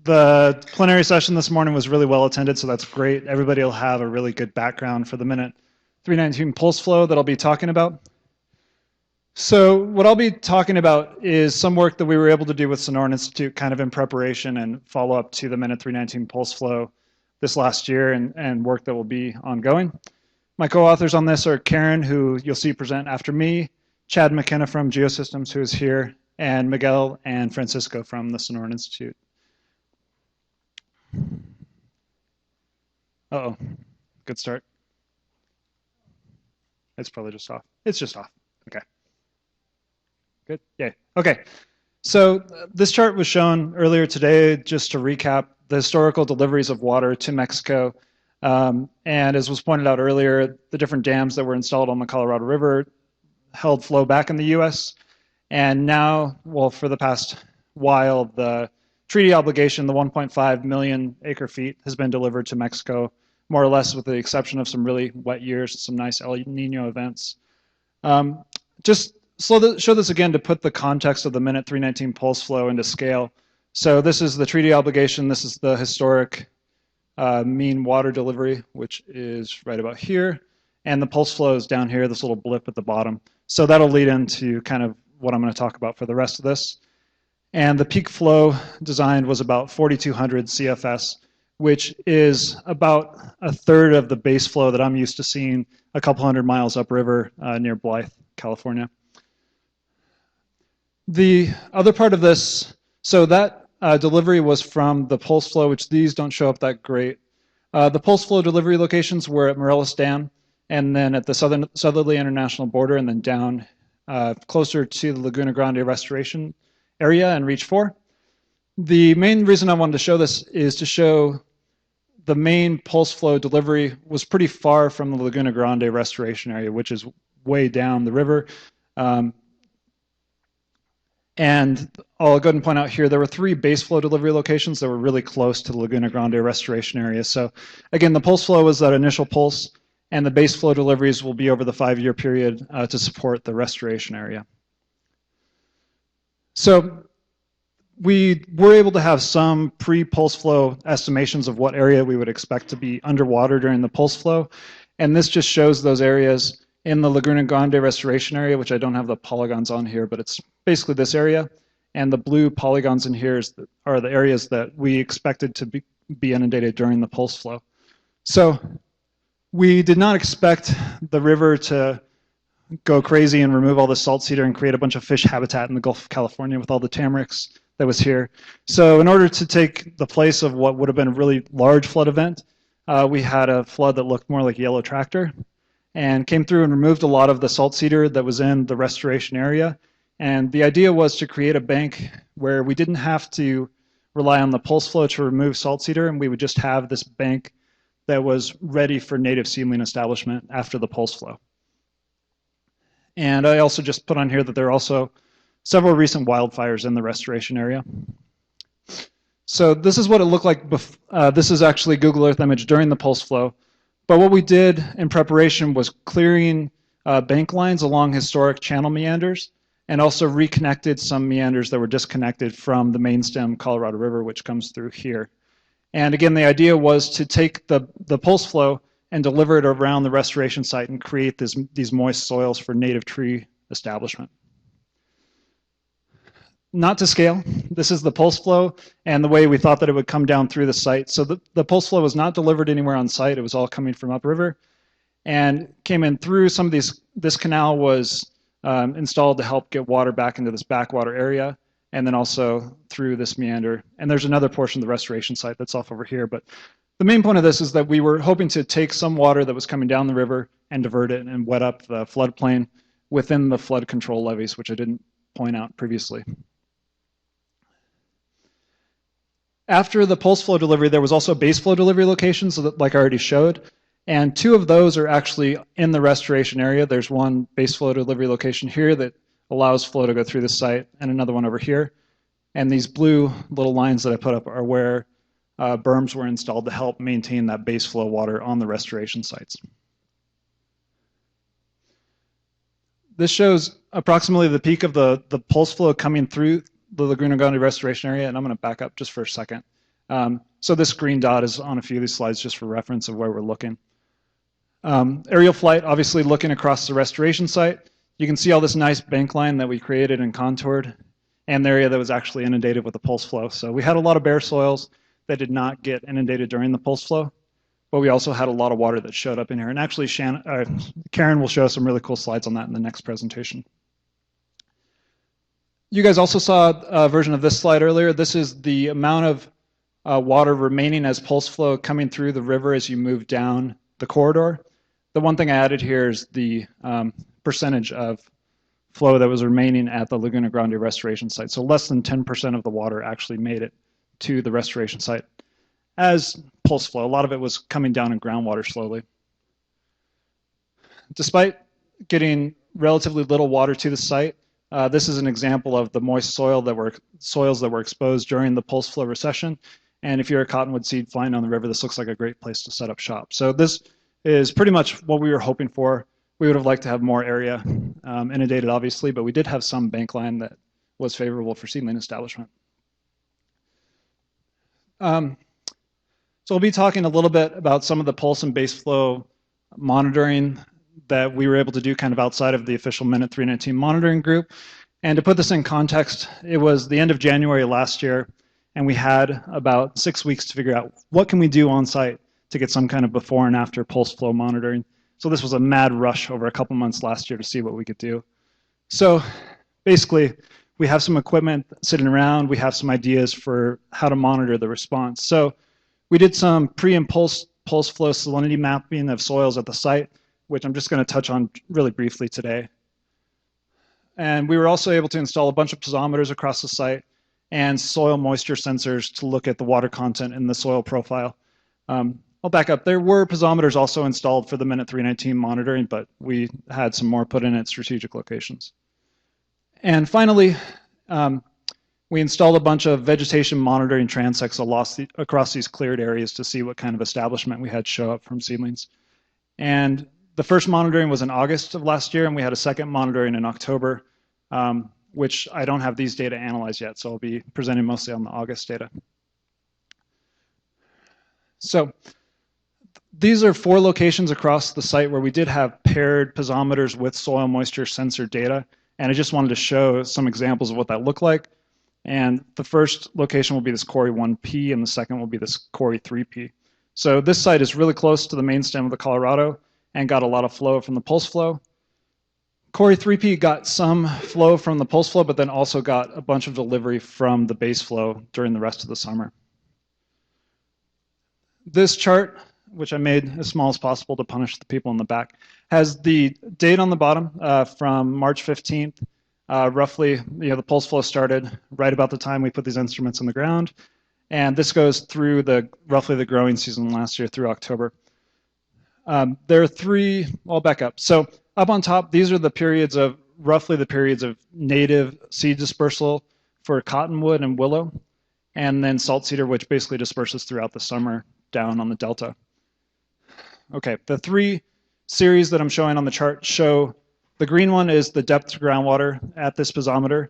The plenary session this morning was really well attended, so that's great. Everybody will have a really good background for the minute 319 pulse flow that I'll be talking about. So what I'll be talking about is some work that we were able to do with Sonoran Institute kind of in preparation and follow up to the minute 319 pulse flow this last year and work that will be ongoing. My co-authors on this are Karen, who you'll see present after me, Chad McKenna from Geosystems, who is here, and Miguel and Francisco from the Sonoran Institute. Uh-oh, good start. It's probably just off. It's just off, okay. Good, yay, okay. So this chart was shown earlier today just to recap the historical deliveries of water to Mexico. And as was pointed out earlier, the different dams that were installed on the Colorado River held flow back in the US. And now, well, for the past while, the treaty obligation, the 1.5 million acre feet, has been delivered to Mexico, more or less with the exception of some really wet years, some nice El Nino events. Just show this again to put the context of the minute 319 pulse flow into scale. So this is the treaty obligation. This is the historic mean water delivery, which is right about here. And the pulse flow is down here, this little blip at the bottom. So that'll lead into kind of what I'm going to talk about for the rest of this. And the peak flow designed was about 4,200 CFS, which is about a third of the base flow that I'm used to seeing a couple hundred miles upriver near Blythe, California. The other part of this, so that delivery was from the pulse flow, which these don't show up that great. The pulse flow delivery locations were at Morelos Dam, and then at the southerly international border, and then down closer to the Laguna Grande restoration area and Reach 4. The main reason I wanted to show this is to show the main pulse flow delivery was pretty far from the Laguna Grande restoration area, which is way down the river. And I'll go ahead and point out here, there were 3 base flow delivery locations that were really close to the Laguna Grande restoration area. So again, the pulse flow was that initial pulse, and the base flow deliveries will be over the 5-year period to support the restoration area. So we were able to have some pre-pulse flow estimations of what area we would expect to be underwater during the pulse flow. And this just shows those areas in the Laguna Grande restoration area, which I don't have the polygons on here, but it's basically this area. And the blue polygons in here are the areas that we expected to be inundated during the pulse flow. So we did not expect the river to go crazy and remove all the salt cedar and create a bunch of fish habitat in the Gulf of California with all the tamarix that was here. So in order to take the place of what would have been a really large flood event, we had a flood that looked more like a yellow tractor and came through and removed a lot of the salt cedar that was in the restoration area. And the idea was to create a bank where we didn't have to rely on the pulse flow to remove salt cedar, and we would just have this bank that was ready for native seedling establishment after the pulse flow. And I also just put on here that there are also several recent wildfires in the restoration area. So this is what it looked like. This is actually Google Earth image during the pulse flow. But what we did in preparation was clearing bank lines along historic channel meanders, and also reconnected some meanders that were disconnected from the main stem Colorado River, which comes through here. And again, the idea was to take the pulse flow and deliver it around the restoration site and create these moist soils for native tree establishment. Not to scale. This is the pulse flow and the way we thought that it would come down through the site. So the pulse flow was not delivered anywhere on site. It was all coming from upriver and came in through some of these. This canal was installed to help get water back into this backwater area, and then also through this meander. And there's another portion of the restoration site that's off over here. But the main point of this is that we were hoping to take some water that was coming down the river and divert it and wet up the floodplain within the flood control levees, which I didn't point out previously. After the pulse flow delivery, there was also base flow delivery locations, like I already showed. And 2 of those are actually in the restoration area. There's one base flow delivery location here that allows flow to go through the site, and another one over here. And these blue little lines that I put up are where berms were installed to help maintain that base flow water on the restoration sites. This shows approximately the peak of the pulse flow coming through the Laguna Grande restoration area, and I'm going to back up just for a second. So this green dot is on a few of these slides just for reference of where we're looking. Aerial flight, obviously looking across the restoration site. You can see all this nice bank line that we created and contoured, and the area that was actually inundated with the pulse flow. So we had a lot of bare soils that did not get inundated during the pulse flow, but we also had a lot of water that showed up in here. And actually, Karen will show some really cool slides on that in the next presentation. You guys also saw a version of this slide earlier. This is the amount of water remaining as pulse flow coming through the river as you move down the corridor. The one thing I added here is the percentage of flow that was remaining at the Laguna Grande restoration site. So less than 10% of the water actually made it to the restoration site as pulse flow. A lot of it was coming down in groundwater slowly. Despite getting relatively little water to the site, this is an example of the moist soils that were exposed during the pulse flow recession. And if you're a cottonwood seed flying on the river, this looks like a great place to set up shop. So this is pretty much what we were hoping for. We would have liked to have more area inundated, obviously, but we did have some bank line that was favorable for seedling establishment. So we'll be talking a little bit about some of the pulse and base flow monitoring that we were able to do kind of outside of the official Minute 319 monitoring group. And to put this in context, it was the end of January last year, and we had about 6 weeks to figure out what can we do on site to get some kind of before and after pulse flow monitoring. So this was a mad rush over a couple months last year to see what we could do. So basically, we have some equipment sitting around. We have some ideas for how to monitor the response. So we did some pre and pulse flow salinity mapping of soils at the site, which I'm just going to touch on really briefly today. And we were also able to install a bunch of piezometers across the site and soil moisture sensors to look at the water content in the soil profile. I'll back up. There were piezometers also installed for the Minute 319 monitoring, but we had some more put in at strategic locations. And finally, we installed a bunch of vegetation monitoring transects across these cleared areas to see what kind of establishment we had show up from seedlings. And the first monitoring was in August of last year, and we had a second monitoring in October, which I don't have these data analyzed yet, so I'll be presenting mostly on the August data. So these are 4 locations across the site where we did have paired piezometers with soil moisture sensor data, and I just wanted to show some examples of what that looked like. And the first location will be this Corey 1P, and the second will be this Corey 3P. So this site is really close to the main stem of the Colorado and got a lot of flow from the pulse flow. Corey 3P got some flow from the pulse flow, but then also got a bunch of delivery from the base flow during the rest of the summer. This chart, which I made as small as possible to punish the people in the back, has the date on the bottom from March 15th. Roughly, the pulse flow started right about the time we put these instruments in the ground. And this goes through roughly the growing season last year through October. There are 3, I'll back up. So up on top, these are the periods of, roughly the periods of native seed dispersal for cottonwood and willow, and then salt cedar, which basically disperses throughout the summer down on the delta. Okay, the 3 series that I'm showing on the chart show, the green one is the depth to groundwater at this piezometer.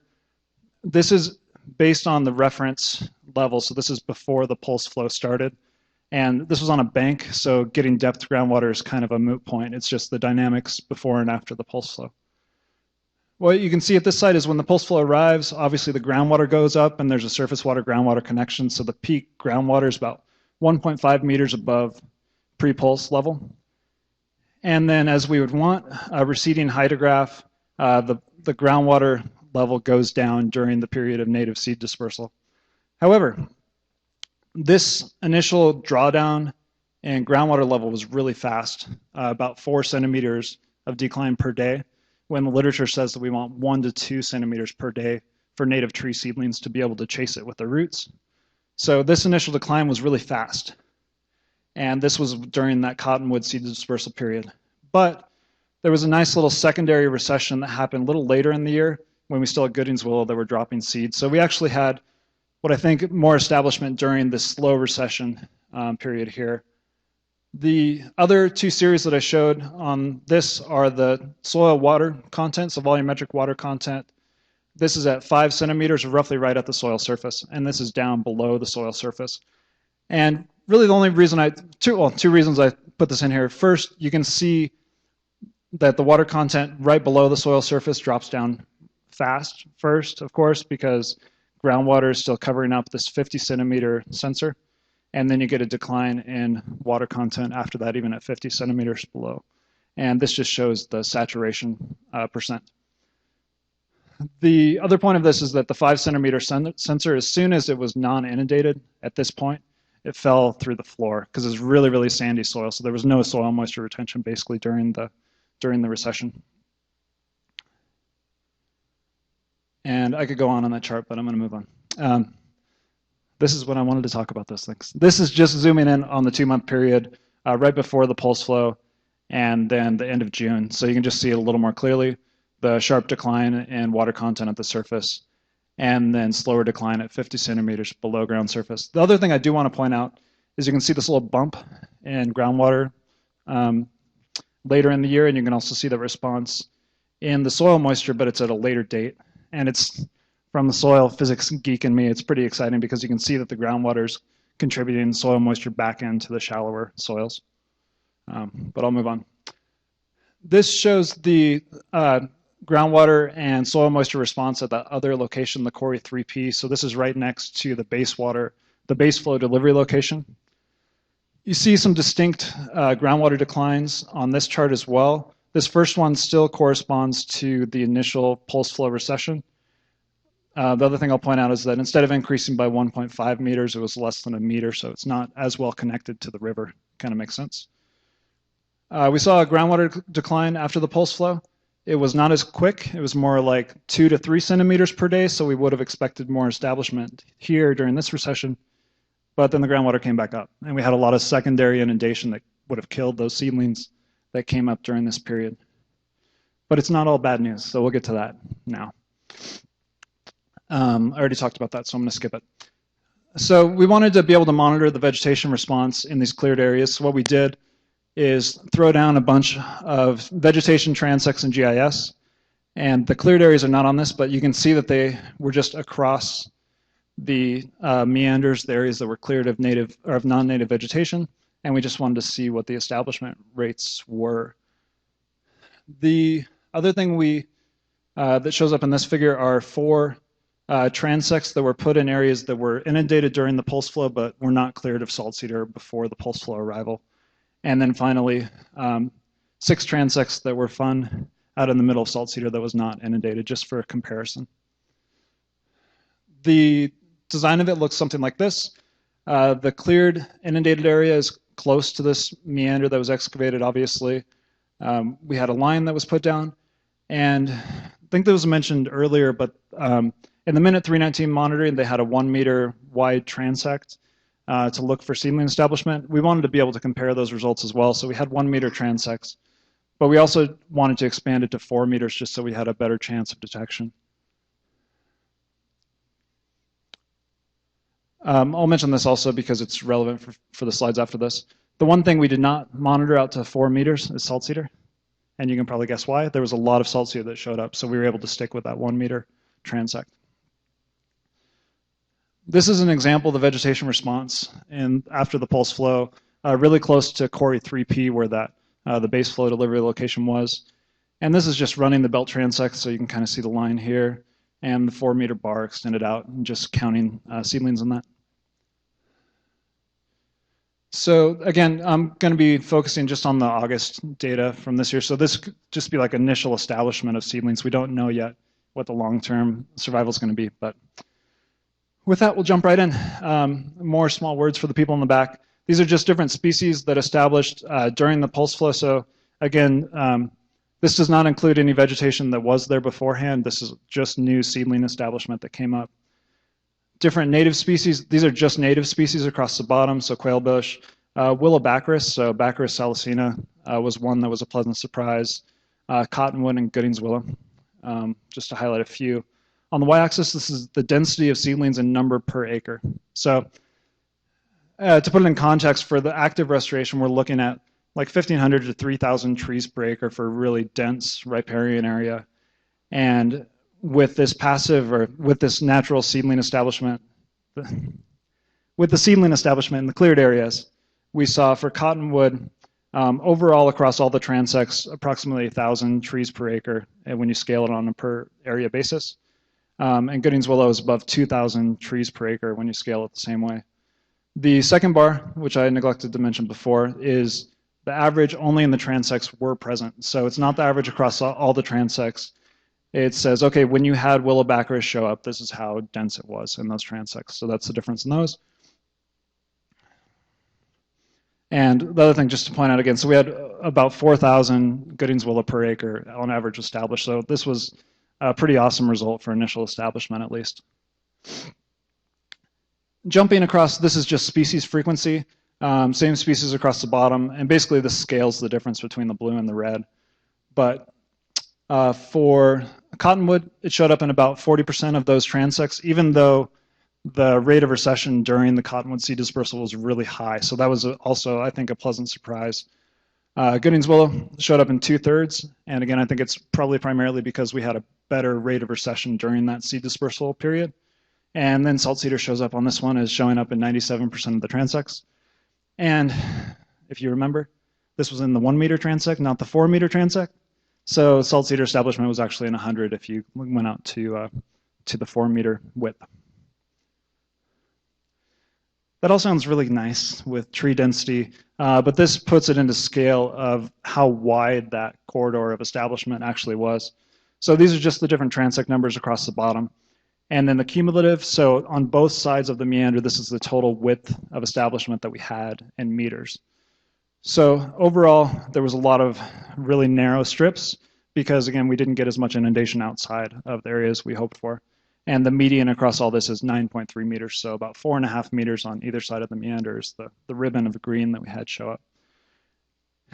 This is based on the reference level, so this is before the pulse flow started. And this was on a bank, so getting depth to groundwater is kind of a moot point. It's just the dynamics before and after the pulse flow. What you can see at this site is when the pulse flow arrives, obviously the groundwater goes up and there's a surface water groundwater connection, so the peak groundwater is about 1.5 meters above pre-pulse level. And then as we would want, a receding hydrograph, the groundwater level goes down during the period of native seed dispersal. However, this initial drawdown and groundwater level was really fast, about 4 centimeters of decline per day, when the literature says that we want 1 to 2 centimeters per day for native tree seedlings to be able to chase it with their roots. So this initial decline was really fast. And this was during that cottonwood seed dispersal period. But there was a nice little secondary recession that happened a little later in the year when we still had Gooding's willow that were dropping seeds. So we actually had what I think more establishment during this slow recession period here. The other 2 series that I showed on this are the soil water content, so volumetric water content. This is at 5 centimeters, roughly right at the soil surface, and this is down below the soil surface. And really the only reason two reasons I put this in here. First, you can see that the water content right below the soil surface drops down fast first, of course, because groundwater is still covering up this 50 centimeter sensor. And then you get a decline in water content after that, even at 50 centimeters below. And this just shows the saturation percent. The other point of this is that the 5 centimeter sensor, as soon as it was non-inundated at this point, it fell through the floor because it's really, really sandy soil. So there was no soil moisture retention basically during the recession. And I could go on that chart, but I'm going to move on. This is what I wanted to talk about those things. This is just zooming in on the 2-month period right before the pulse flow and then the end of June. So you can just see it a little more clearly, the sharp decline in water content at the surface and then slower decline at 50 centimeters below ground surface. The other thing I do want to point out is you can see this little bump in groundwater later in the year, and you can also see the response in the soil moisture, but it's at a later date. And it's from the soil physics geek in me, it's pretty exciting because you can see that the groundwater is contributing soil moisture back into the shallower soils. But I'll move on. This shows the groundwater and soil moisture response at that other location, the Corey 3P. So this is right next to the base flow delivery location. You see some distinct groundwater declines on this chart as well. This first one still corresponds to the initial pulse flow recession. The other thing I'll point out is that instead of increasing by 1.5 meters, it was less than a meter, so it's not as well connected to the river. Kind of makes sense. We saw a groundwater decline after the pulse flow. It was not as quick. It was more like 2 to 3 centimeters per day, so we would have expected more establishment here during this recession. But then the groundwater came back up, and we had a lot of secondary inundation that would have killed those seedlings that came up during this period. But it's not all bad news, so we'll get to that now. I already talked about that, so I'm going to skip it. So we wanted to be able to monitor the vegetation response in these cleared areas. So what we did is throw down a bunch of vegetation transects in GIS. And the cleared areas are not on this, but you can see that they were just across the meanders, the areas that were cleared of native or of non-native vegetation. And we just wanted to see what the establishment rates were. The other thing that shows up in this figure are 4 transects that were put in areas that were inundated during the pulse flow, but were not cleared of salt cedar before the pulse flow arrival. And then finally, 6 transects that were found out in the middle of salt cedar that was not inundated, just for a comparison. The design of it looks something like this. The cleared inundated area is close to this meander that was excavated, obviously. We had a line that was put down, and I think that was mentioned earlier, but in the Minute 319 monitoring, they had a 1 meter wide transect to look for seedling establishment. We wanted to be able to compare those results as well, so we had 1 meter transects, but we also wanted to expand it to 4 meters just so we had a better chance of detection. I'll mention this also because it's relevant for the slides after this. The one thing we did not monitor out to 4 meters is salt cedar, and you can probably guess why. There was a lot of salt cedar that showed up, so we were able to stick with that 1 meter transect. This is an example of the vegetation response after the pulse flow, really close to Corey 3P where the base flow delivery location was. And this is just running the belt transect, so you can kind of see the line here and the 4 meter bar extended out and just counting seedlings on that. So again, I'm going to be focusing just on the August data from this year. So this could just be like initial establishment of seedlings. We don't know yet what the long-term survival is going to be, but with that, we'll jump right in. More small words for the people in the back. These are just different species that established during the pulse flow. So again, this does not include any vegetation that was there beforehand. This is just new seedling establishment that came up. Different native species. These are just native species across the bottom. So quailbush, willow baccharis. So Baccharis salicina was one that was a pleasant surprise. Cottonwood and Gooding's willow, just to highlight a few. On the y-axis, this is the density of seedlings in number per acre. So to put it in context, for the active restoration, we're looking at like 1,500 to 3,000 trees per acre for a really dense riparian area. And with this passive or with this natural seedling establishment, with with the seedling establishment in the cleared areas, we saw for cottonwood, overall across all the transects, approximately 1,000 trees per acre when you scale it on a per area basis. And Gooding's willow is above 2,000 trees per acre when you scale it the same way. The second bar, which I neglected to mention before, is the average only in the transects were present. So it's not the average across all the transects. It says, okay, when you had willow baccaris show up, this is how dense it was in those transects. So that's the difference in those. And the other thing, just to point out again, so we had about 4,000 Gooding's willow per acre on average established. So this was a pretty awesome result for initial establishment, at least. Jumping across, this is just species frequency. Same species across the bottom, and basically this scales the difference between the blue and the red. But for cottonwood, it showed up in about 40% of those transects, even though the rate of recession during the cottonwood seed dispersal was really high. So that was also, I think, a pleasant surprise. Gooding's willow showed up in 2/3, and again, I think it's probably primarily because we had a better rate of recession during that seed dispersal period. And then salt cedar shows up on this one as showing up in 97% of the transects. And if you remember, this was in the 1 meter transect, not the 4 meter transect. So salt cedar establishment was actually in 100 if you went out to the 4 meter width. That all sounds really nice with tree density, but this puts it into scale of how wide that corridor of establishment actually was. So these are just the different transect numbers across the bottom. And then the cumulative, so on both sides of the meander, this is the total width of establishment that we had in meters. So overall, there was a lot of really narrow strips because, again, we didn't get as much inundation outside of the areas we hoped for. And the median across all this is 9.3 meters, so about 4.5 meters on either side of the meanders, the ribbon of green that we had show up.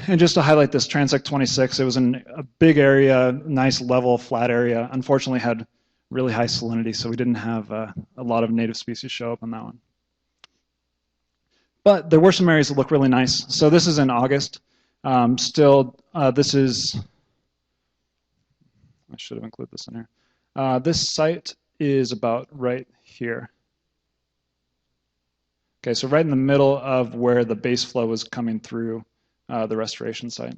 And just to highlight this transect 26, it was in a big area, nice level, flat area. Unfortunately, had really high salinity, so we didn't have a lot of native species show up on that one. But there were some areas that look really nice. So this is in August. This is, I should have included this in here. This site is about right here. Okay, so right in the middle of where the base flow was coming through the restoration site.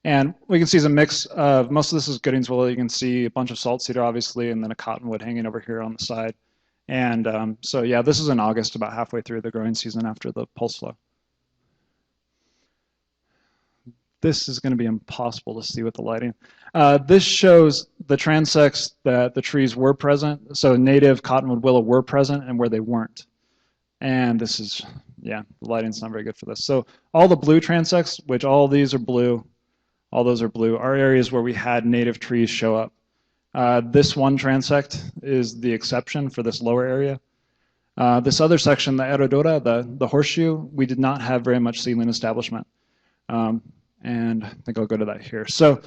And we can see it's a mix of, most of this is Gooding's willow. You can see a bunch of salt cedar, obviously, and then a cottonwood hanging over here on the side. And so, yeah, this is in August, about halfway through the growing season after the pulse flow. This is going to be impossible to see with the lighting. This shows the transects that the trees were present. So native cottonwood willow were present and where they weren't. And this is, yeah, the lighting's not very good for this. So all the blue transects, which all these are blue, all those are blue, are areas where we had native trees show up. This one transect is the exception for this lower area. This other section, the Herradura, the horseshoe, we did not have very much seedling establishment. And I think I'll go to that here. So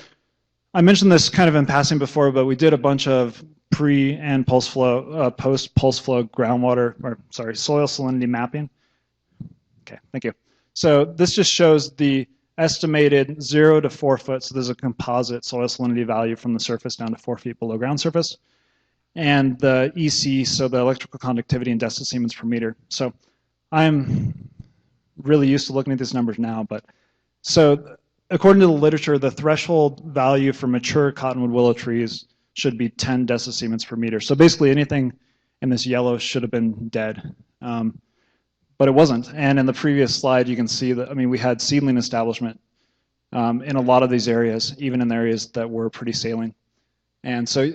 I mentioned this kind of in passing before, but we did a bunch of pre and pulse flow, post pulse flow groundwater, or sorry, soil salinity mapping. Okay, thank you. So this just shows the estimated 0 to 4 foot. So there's a composite soil salinity value from the surface down to 4 feet below ground surface. And the EC, so the electrical conductivity in decisiemens per meter. So I'm really used to looking at these numbers now, but so according to the literature, the threshold value for mature cottonwood willow trees should be 10 decisiemens per meter. So basically anything in this yellow should have been dead, but it wasn't. And in the previous slide, you can see that, I mean, we had seedling establishment in a lot of these areas, even in the areas that were pretty saline. And so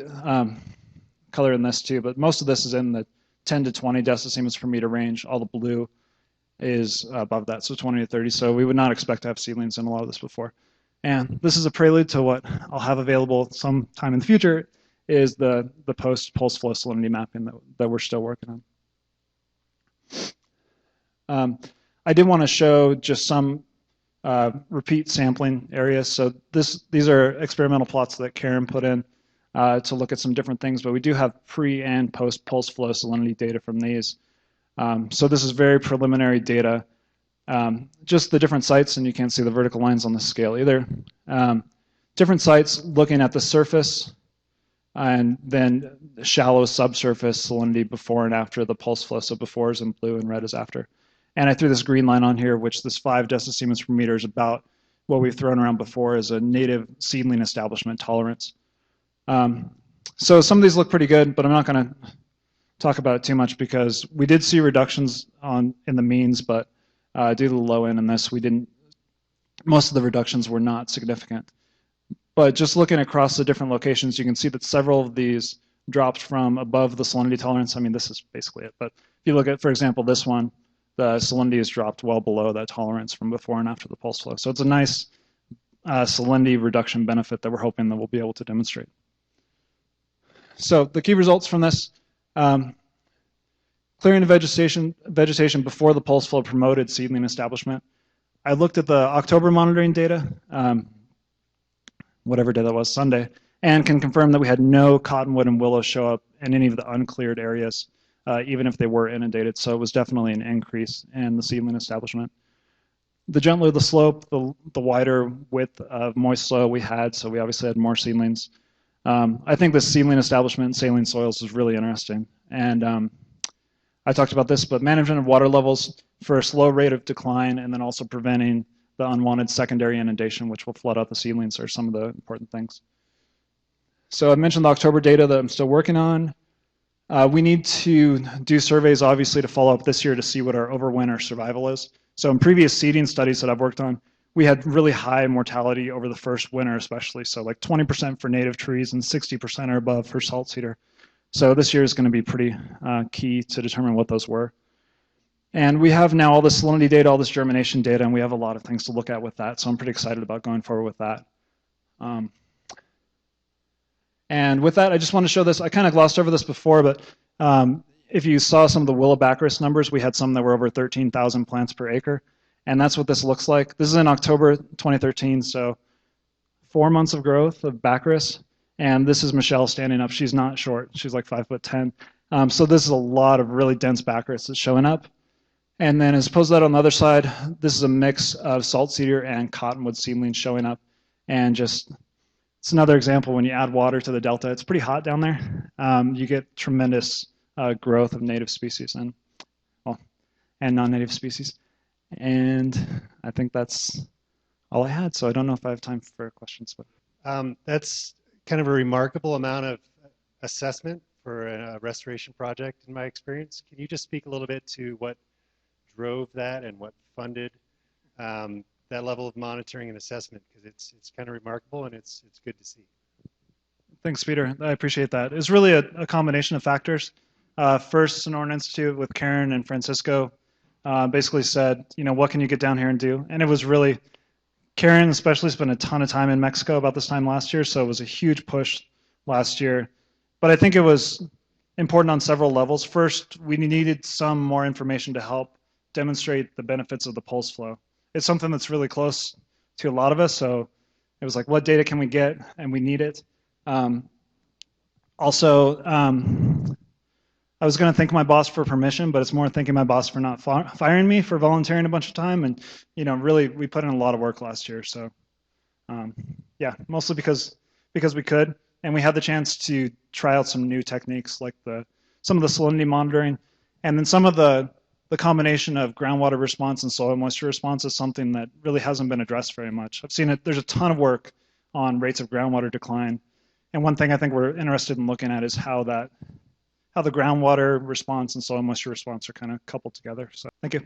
color in this too, but most of this is in the 10 to 20 decisiemens per meter range. All the blue is above that, so 20 to 30. So we would not expect to have seedlings in a lot of this before. And this is a prelude to what I'll have available sometime in the future, is the post-pulse flow salinity mapping that we're still working on. I did want to show just some repeat sampling areas. So these are experimental plots that Karen put in to look at some different things, but we do have pre and post-pulse flow salinity data from these. So this is very preliminary data, just the different sites, and you can't see the vertical lines on the scale either. Different sites looking at the surface and then shallow subsurface salinity before and after the pulse flow. So before is in blue and red is after. And I threw this green line on here, which this 5 decisiemens per meter is about what we've thrown around before as a native seedling establishment tolerance. So some of these look pretty good, but I'm not going to talk about it too much because we did see reductions in the means, but due to the low end in this, most of the reductions were not significant. But just looking across the different locations, you can see that several of these dropped from above the salinity tolerance. I mean, this is basically it. But if you look at, for example, this one, the salinity has dropped well below that tolerance from before and after the pulse flow. So it's a nice salinity reduction benefit that we're hoping that we'll be able to demonstrate. So the key results from this, clearing the vegetation before the pulse flow promoted seedling establishment. I looked at the October monitoring data, whatever day that was, Sunday, and can confirm that we had no cottonwood and willow show up in any of the uncleared areas, even if they were inundated. So it was definitely an increase in the seedling establishment. The gentler the slope, the wider width of moist soil we had, so we obviously had more seedlings. I think this seedling establishment in saline soils is really interesting. And I talked about this, but management of water levels for a slow rate of decline and then also preventing the unwanted secondary inundation, which will flood out the seedlings, are some of the important things. So I mentioned the October data that I'm still working on. We need to do surveys, obviously, to follow up this year to see what our overwinter survival is. So in previous seeding studies that I've worked on, we had really high mortality over the first winter, especially. So like 20% for native trees and 60% or above for salt cedar. So this year is going to be pretty key to determine what those were. And we have now all this salinity data, all this germination data, and we have a lot of things to look at with that. So I'm pretty excited about going forward with that. And with that, I just want to show this. I kind of glossed over this before, but if you saw some of the willow baccharis numbers, we had some that were over 13,000 plants per acre. And that's what this looks like. This is in October 2013, so 4 months of growth of baccharis. And this is Michelle standing up. She's not short. She's like 5'10". So this is a lot of really dense baccharis that's showing up. And then as opposed to that on the other side, this is a mix of salt cedar and cottonwood seedlings showing up. And just, it's another example when you add water to the delta. It's pretty hot down there. You get tremendous growth of native species and non-native species. And I think that's all I had. So I don't know if I have time for questions. But that's kind of a remarkable amount of assessment for a restoration project, in my experience. Can you just speak a little bit to what drove that and what funded that level of monitoring and assessment? Because it's kind of remarkable and it's good to see. Thanks, Peter. I appreciate that. It's really a combination of factors. First, Sonoran Institute with Karen and Francisco basically said, you know, what can you get down here and do? And it was really, Karen especially spent a ton of time in Mexico about this time last year, so it was a huge push last year. But I think it was important on several levels. First, we needed some more information to help demonstrate the benefits of the pulse flow. It's something that's really close to a lot of us, so it was like, what data can we get? And we need it. I was going to thank my boss for permission, but it's more thanking my boss for not firing me for volunteering a bunch of time. And, you know, really, we put in a lot of work last year. So, yeah, mostly because we could. And we had the chance to try out some new techniques like some of the salinity monitoring. And then some of the combination of groundwater response and soil moisture response is something that really hasn't been addressed very much. I've seen it. There's a ton of work on rates of groundwater decline. And one thing I think we're interested in looking at is how the groundwater response and soil moisture response are kind of coupled together. So thank you.